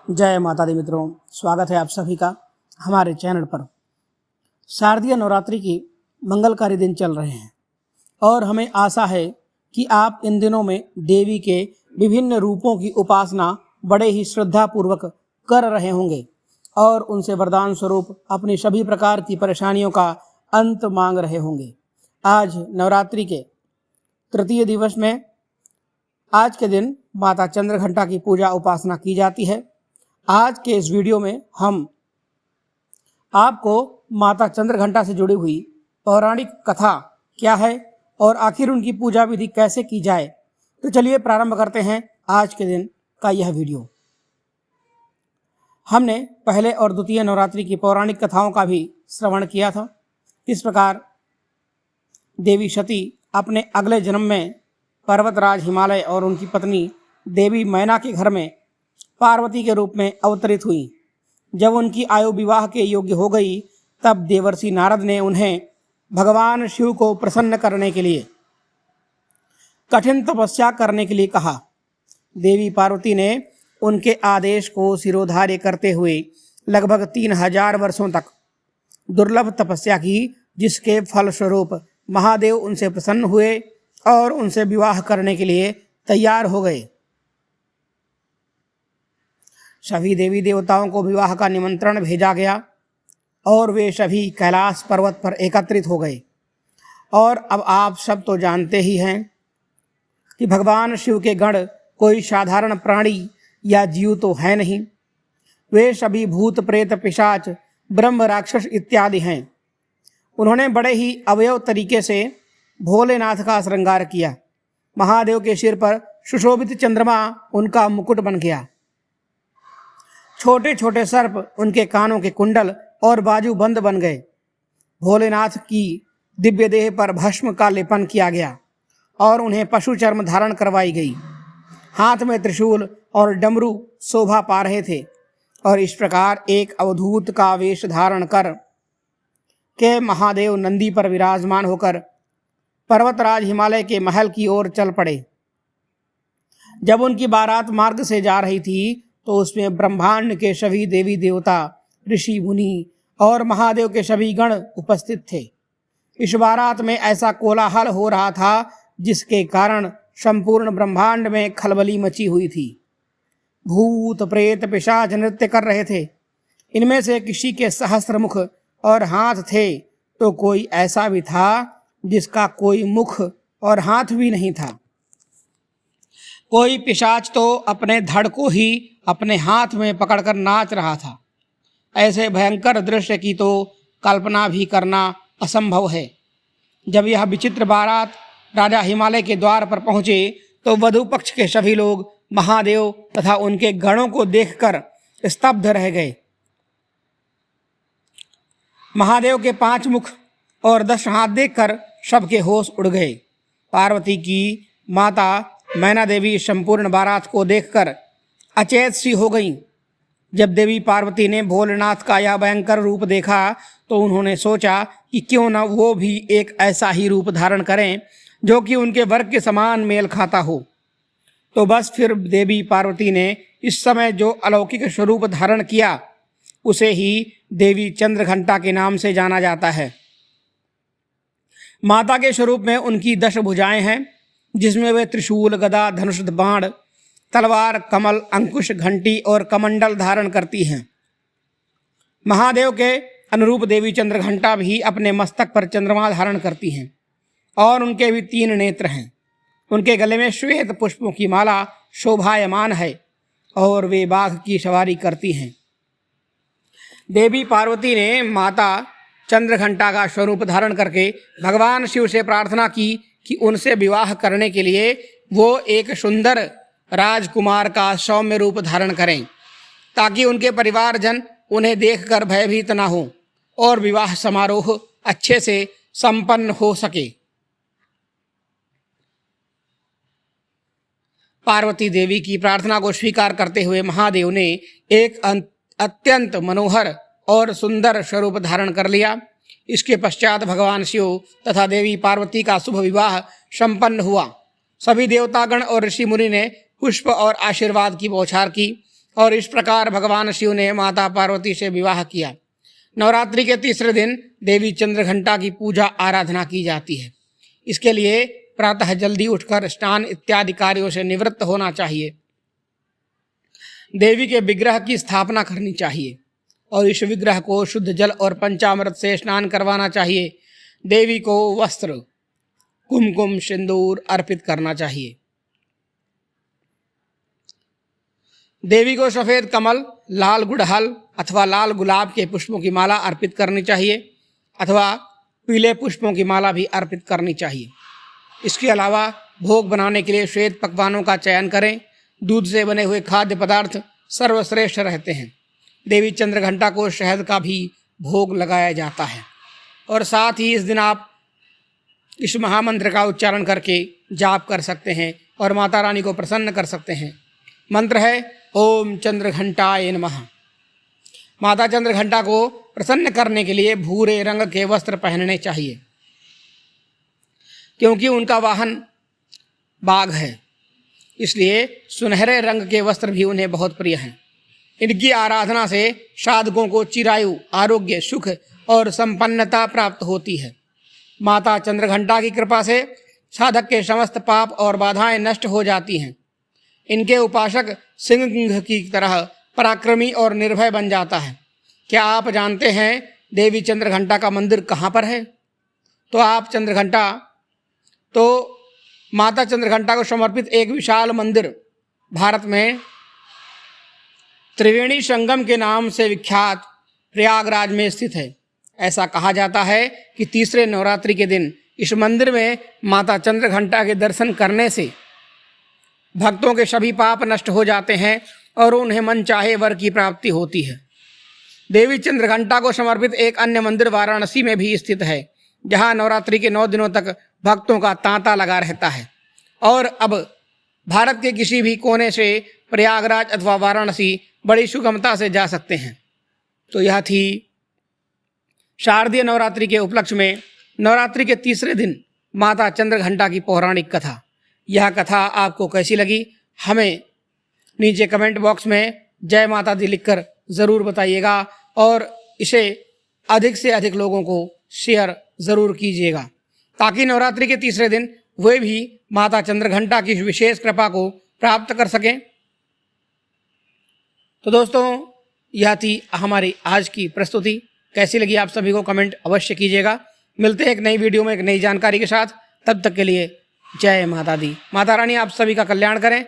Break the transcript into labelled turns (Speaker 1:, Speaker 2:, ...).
Speaker 1: जय माता दी मित्रों, स्वागत है आप सभी का हमारे चैनल पर। शारदीय नवरात्रि की मंगलकारी दिन चल रहे हैं और हमें आशा है कि आप इन दिनों में देवी के विभिन्न रूपों की उपासना बड़े ही श्रद्धापूर्वक कर रहे होंगे और उनसे वरदान स्वरूप अपनी सभी प्रकार की परेशानियों का अंत मांग रहे होंगे। आज नवरात्रि के तृतीय दिवस में आज के दिन माता चंद्रघंटा की पूजा उपासना की जाती है। आज के इस वीडियो में हम आपको माता चंद्रघंटा से जुड़ी हुई पौराणिक कथा क्या है और आखिर उनकी पूजा विधि कैसे की जाए, तो चलिए प्रारंभ करते हैं आज के दिन का यह वीडियो। हमने पहले और द्वितीय नवरात्रि की पौराणिक कथाओं का भी श्रवण किया था। इस प्रकार देवी सती अपने अगले जन्म में पर्वतराज हिमालय और उनकी पत्नी देवी मैना के घर में पार्वती के रूप में अवतरित हुई। जब उनकी आयु विवाह के योग्य हो गई, तब देवर्षि नारद ने उन्हें भगवान शिव को प्रसन्न करने के लिए कठिन तपस्या करने के लिए कहा। देवी पार्वती ने उनके आदेश को शिरोधार्य करते हुए लगभग 3000 वर्षों तक दुर्लभ तपस्या की, जिसके फलस्वरूप महादेव उनसे प्रसन्न हुए और उनसे विवाह करने के लिए तैयार हो गए। सभी देवी देवताओं को विवाह का निमंत्रण भेजा गया और वे सभी कैलाश पर्वत पर एकत्रित हो गए। और अब आप सब तो जानते ही हैं कि भगवान शिव के गण कोई साधारण प्राणी या जीव तो है नहीं। वे सभी भूत प्रेत पिशाच ब्रह्म राक्षस इत्यादि हैं। उन्होंने बड़े ही अवयव तरीके से भोलेनाथ का श्रृंगार किया। महादेव के सिर पर सुशोभित चंद्रमा उनका मुकुट बन गया। छोटे छोटे सर्प उनके कानों के कुंडल और बाजू बंद बन गए। भोलेनाथ की दिव्य देह पर भस्म का लेपन किया गया और उन्हें पशु चर्म धारण करवाई गई। हाथ में त्रिशूल और डमरू शोभा पा रहे थे और इस प्रकार एक अवधूत का वेश धारण कर के महादेव नंदी पर विराजमान होकर पर्वतराज हिमालय के महल की ओर चल पड़े। जब उनकी बारात मार्ग से जा रही थी, तो उसमें ब्रह्मांड के सभी देवी देवता, ऋषि मुनि और महादेव के सभी गण उपस्थित थे। इस बारात में ऐसा कोलाहल हो रहा था जिसके कारण संपूर्ण ब्रह्मांड में खलबली मची हुई थी। भूत प्रेत पिशाच नृत्य कर रहे थे। इनमें से किसी के सहस्त्र मुख और हाथ थे, तो कोई ऐसा भी था जिसका कोई मुख और हाथ भी नहीं था। कोई पिशाच तो अपने धड़ को ही अपने हाथ में पकड़कर नाच रहा था। ऐसे भयंकर दृश्य की तो कल्पना भी करना असंभव है। जब यह विचित्र बारात राजा हिमालय के द्वार पर पहुंचे, तो वधू पक्ष के सभी लोग महादेव तथा उनके गणों को देखकर स्तब्ध रह गए। महादेव के 5 मुख और 10 हाथ देखकर सबके होश उड़ गए। पार्वती की माता मैना देवी संपूर्ण बारात को देखकर अचेत सी हो गईं। जब देवी पार्वती ने भोलेनाथ का यह भयंकर रूप देखा, तो उन्होंने सोचा कि क्यों न वो भी एक ऐसा ही रूप धारण करें जो कि उनके वर्ग के समान मेल खाता हो। तो बस फिर देवी पार्वती ने इस समय जो अलौकिक स्वरूप धारण किया, उसे ही देवी चंद्रघंटा के नाम से जाना जाता है। माता के स्वरूप में उनकी 10 भुजाएं हैं, जिसमें वे त्रिशूल, गदा, धनुष, बाण, तलवार, कमल, अंकुश, घंटी और कमंडल धारण करती हैं। महादेव के अनुरूप देवी चंद्रघंटा भी अपने मस्तक पर चंद्रमा धारण करती हैं और उनके भी 3 नेत्र हैं। उनके गले में श्वेत पुष्पों की माला शोभायमान है और वे बाघ की सवारी करती हैं। देवी पार्वती ने माता चंद्रघंटा का स्वरूप धारण करके भगवान शिव से प्रार्थना की कि उनसे विवाह करने के लिए वो एक सुंदर राजकुमार का सौम्य रूप धारण करें, ताकि उनके परिवारजन उन्हें देखकर भयभीत न हो और विवाह समारोह अच्छे से संपन्न हो सके। पार्वती देवी की प्रार्थना को स्वीकार करते हुए महादेव ने एक अत्यंत मनोहर और सुंदर स्वरूप धारण कर लिया। इसके पश्चात भगवान शिव तथा देवी पार्वती का शुभ विवाह संपन्न हुआ। सभी देवतागण और ऋषि मुनि ने पुष्प और आशीर्वाद की बौछार की और इस प्रकार भगवान शिव ने माता पार्वती से विवाह किया। नवरात्रि के तीसरे दिन देवी चंद्रघंटा की पूजा आराधना की जाती है। इसके लिए प्रातः जल्दी उठकर स्नान इत्यादि कार्यों से निवृत्त होना चाहिए। देवी के विग्रह की स्थापना करनी चाहिए और इस विग्रह को शुद्ध जल और पंचामृत से स्नान करवाना चाहिए। देवी को वस्त्र, कुमकुम, सिंदूर अर्पित करना चाहिए। देवी को सफ़ेद कमल, लाल गुड़हल अथवा लाल गुलाब के पुष्पों की माला अर्पित करनी चाहिए अथवा पीले पुष्पों की माला भी अर्पित करनी चाहिए। इसके अलावा भोग बनाने के लिए श्वेत पकवानों का चयन करें। दूध से बने हुए खाद्य पदार्थ सर्वश्रेष्ठ रहते हैं। देवी चंद्रघंटा को शहद का भी भोग लगाया जाता है और साथ ही इस दिन आप इस महामंत्र का उच्चारण करके जाप कर सकते हैं और माता रानी को प्रसन्न कर सकते हैं। मंत्र है ओम चंद्रघंटाय नमः। माता चंद्रघंटा को प्रसन्न करने के लिए भूरे रंग के वस्त्र पहनने चाहिए, क्योंकि उनका वाहन बाघ है, इसलिए सुनहरे रंग के वस्त्र भी उन्हें बहुत प्रिय हैं। इनकी आराधना से साधकों को चिरायु, आरोग्य, सुख और संपन्नता प्राप्त होती है। माता चंद्रघंटा की कृपा से साधक के समस्त पाप और बाधाएं नष्ट हो जाती हैं। इनके उपासक सिंह की तरह पराक्रमी और निर्भय बन जाता है। क्या आप जानते हैं देवी चंद्रघंटा का मंदिर कहाँ पर है? तो माता चंद्रघंटा को समर्पित एक विशाल मंदिर भारत में त्रिवेणी संगम के नाम से विख्यात प्रयागराज में स्थित है। ऐसा कहा जाता है कि तीसरे नवरात्रि के दिन इस मंदिर में माता चंद्रघंटा के दर्शन करने से भक्तों के सभी पाप नष्ट हो जाते हैं और उन्हें मनचाहे वर की प्राप्ति होती है। देवी चंद्रघंटा को समर्पित एक अन्य मंदिर वाराणसी में भी स्थित है, जहां नवरात्रि के 9 दिनों तक भक्तों का तांता लगा रहता है। और अब भारत के किसी भी कोने से प्रयागराज अथवा वाराणसी बड़ी सुगमता से जा सकते हैं। तो यह थी शारदीय नवरात्रि के उपलक्ष्य में नवरात्रि के तीसरे दिन माता चंद्रघंटा की पौराणिक कथा। यह कथा आपको कैसी लगी हमें नीचे कमेंट बॉक्स में जय माता दी लिखकर ज़रूर बताइएगा और इसे अधिक से अधिक लोगों को शेयर ज़रूर कीजिएगा, ताकि नवरात्रि के तीसरे दिन वे भी माता चंद्रघंटा की विशेष कृपा को प्राप्त कर सकें। तो दोस्तों, यह थी हमारी आज की प्रस्तुति। कैसी लगी आप सभी को कमेंट अवश्य कीजिएगा। मिलते हैं एक नई वीडियो में एक नई जानकारी के साथ। तब तक के लिए जय माता दी। माता रानी आप सभी का कल्याण करें।